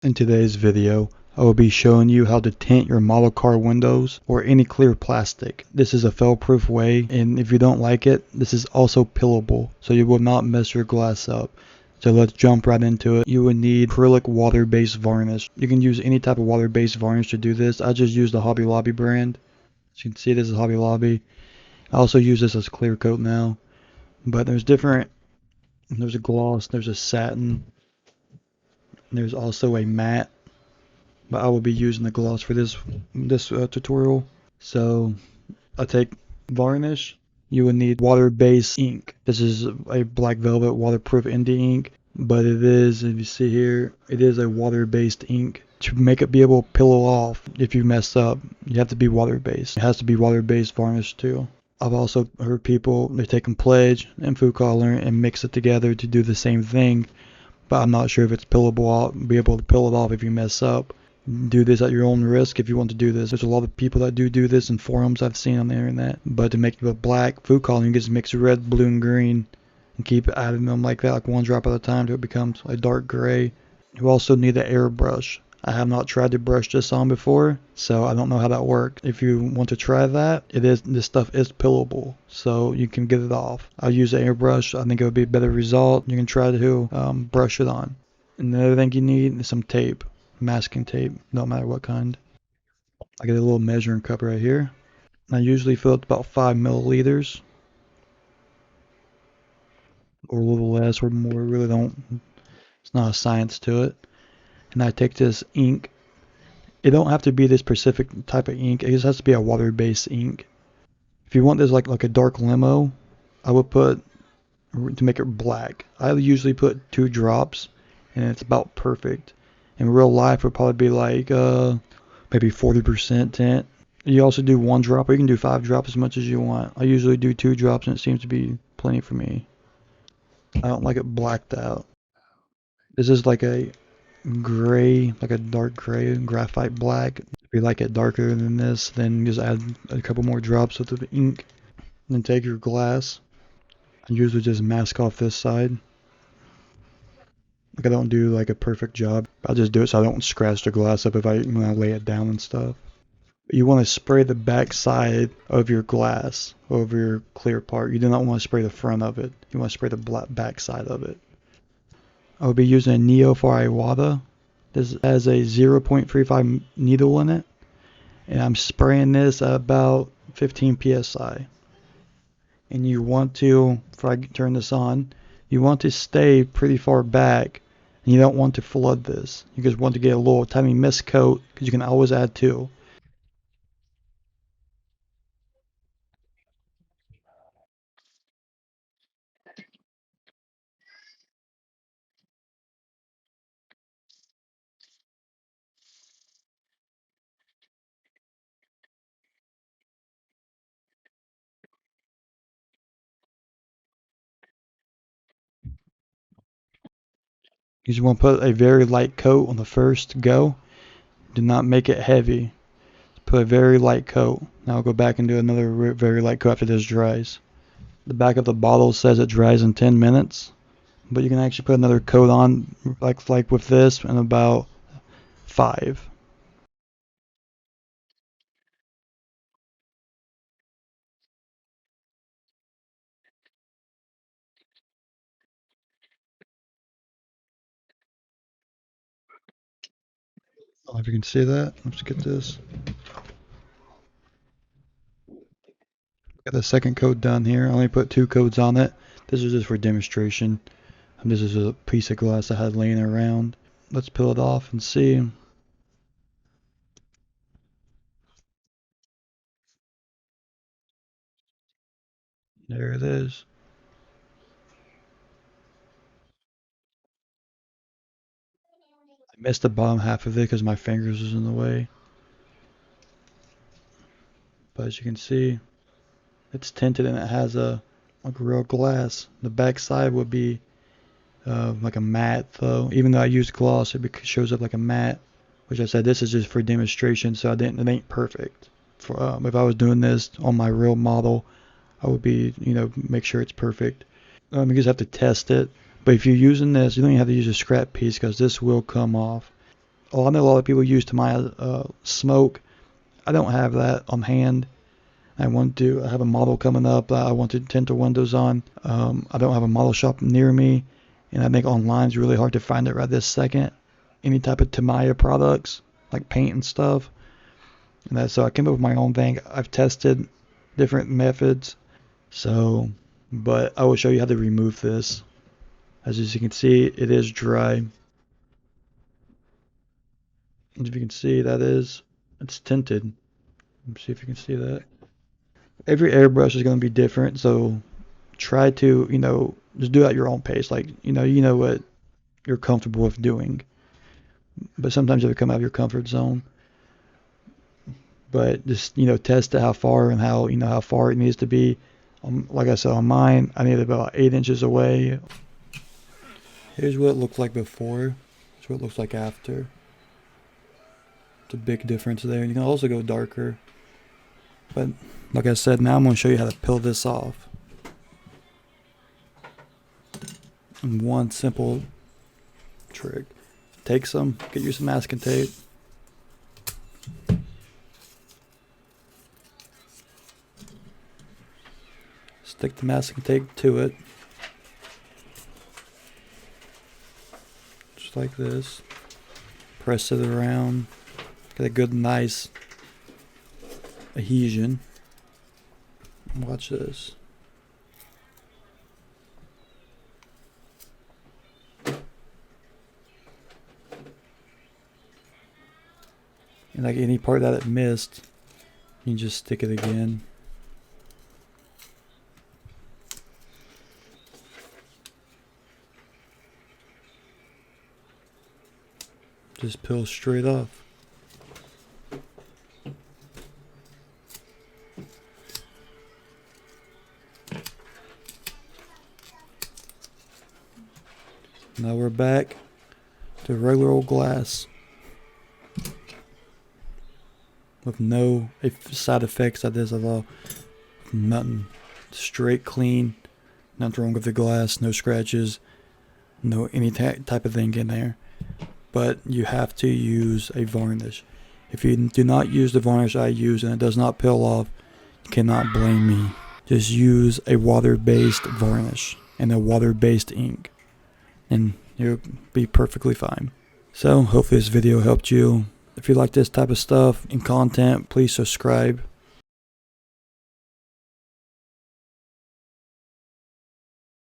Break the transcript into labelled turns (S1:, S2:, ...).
S1: In today's video, I will be showing you how to tint your model car windows or any clear plastic. This is a fail-proof way, and if you don't like it, this is also pillable, so you will not mess your glass up. So let's jump right into it. You would need acrylic water-based varnish. You can use any type of water-based varnish to do this. I just use the Hobby Lobby brand. As you can see, this is Hobby Lobby. I also use this as clear coat now, but there's a gloss, there's a satin, there's also a matte. But I will be using the gloss for this tutorial. So I take varnish. You will need water-based ink. This is a black velvet waterproof indie ink, but it is, if you see here, it is a water-based ink. To make it be able to peel off if you mess up, you have to be water-based. It has to be water-based varnish too. I've also heard people, they take pledge and food coloring and mix it together to do the same thing, but I'm not sure if it's peelable, be able to peel it off if you mess up. Do this at your own risk if you want to do this. There's a lot of people that do this in forums I've seen on the internet. But to make it black food coloring, you just mix red, blue, and green and keep adding them like that, like one drop at a time till it becomes a dark gray. You also need an airbrush. I have not tried to brush this on before, so I don't know how that works. If you want to try that, this stuff is pillable, so you can get it off. I'll use an airbrush. I think it would be a better result. You can try to brush it on. Another thing you need is some tape. Masking tape, no matter what kind. I get a little measuring cup right here. I usually fill it about 5 milliliters or a little less or more. Really don't, it's not a science to it. And I take this ink. It don't have to be this specific type of ink. It just has to be a water-based ink. If you want this like a dark limo, I would put, to make it black, I usually put 2 drops and it's about perfect. In real life, it would probably be like maybe 40% tint. You also do 1 drop, or you can do 5 drops as much as you want. I usually do 2 drops, and it seems to be plenty for me. I don't like it blacked out. This is like a gray, like a dark gray, graphite black. If you like it darker than this, then just add a couple more drops of the ink. Then take your glass. I usually just mask off this side. Like I don't do like a perfect job. I'll just do it so I don't scratch the glass up when I lay it down and stuff. You want to spray the back side of your glass over your clear part. You do not want to spray the front of it. You want to spray the back side of it. I'll be using a Neo for Iwata. This has a 0.35 needle in it. And I'm spraying this at about 15 psi. And you want to, if I turn this on, you want to stay pretty far back. And you don't want to flood this. You just want to get a little tiny mist coat because you can always add 2. You just want to put a very light coat on the first go. Do not make it heavy. Put a very light coat. Now I'll go back and do another very light coat after this dries. The back of the bottle says it dries in 10 minutes, but you can actually put another coat on like with this in about 5. I don't know if you can see that. Let's get this. Got the second coat done here. I only put 2 coats on it. This is just for demonstration. And this is a piece of glass I had laying around. Let's peel it off and see. There it is. I missed the bottom half of it because my fingers was in the way. But as you can see, it's tinted and it has a like real glass. The back side would be like a matte though. Even though I used gloss, it shows up like a matte. Which I said this is just for demonstration, so it ain't perfect. For if I was doing this on my real model, I would be make sure it's perfect. You just have to test it. But if you're using this, you don't even have to use a scrap piece because this will come off. Oh, I know a lot of people use Tamiya smoke. I don't have that on hand. I have a model coming up that I want to tint the windows on. I don't have a model shop near me, and I think online is really hard to find it right this second. Any type of Tamiya products, like paint and stuff. So I came up with my own thing. I've tested different methods. But I will show you how to remove this. As you can see, it is dry. As you can see, it's tinted. Let's see if you can see that. Every airbrush is going to be different, so try to, just do it at your own pace. Like, you know what you're comfortable with doing. But sometimes you have to come out of your comfort zone. But just, test it how far and how far it needs to be. Like I said, on mine, I need about 8 inches away. Here's what it looked like before. Here's what it looks like after. It's a big difference there. You can also go darker. But like I said, now I'm going to show you how to peel this off. And one simple trick. Get you some masking tape. Stick the masking tape to it. Just like this. Press it around. Get a good, nice adhesion. Watch this. And like any part that it missed, you just stick it again. Just peel straight off. Now we're back to regular old glass with no side effects like this at all. Nothing. Straight, clean. Nothing wrong with the glass. No scratches. No any type of thing in there. But you have to use a varnish. If you do not use the varnish I use and it does not peel off, you cannot blame me. Just use a water-based varnish and a water-based ink, and you'll be perfectly fine. So hopefully this video helped you. If you like this type of stuff and content, please subscribe.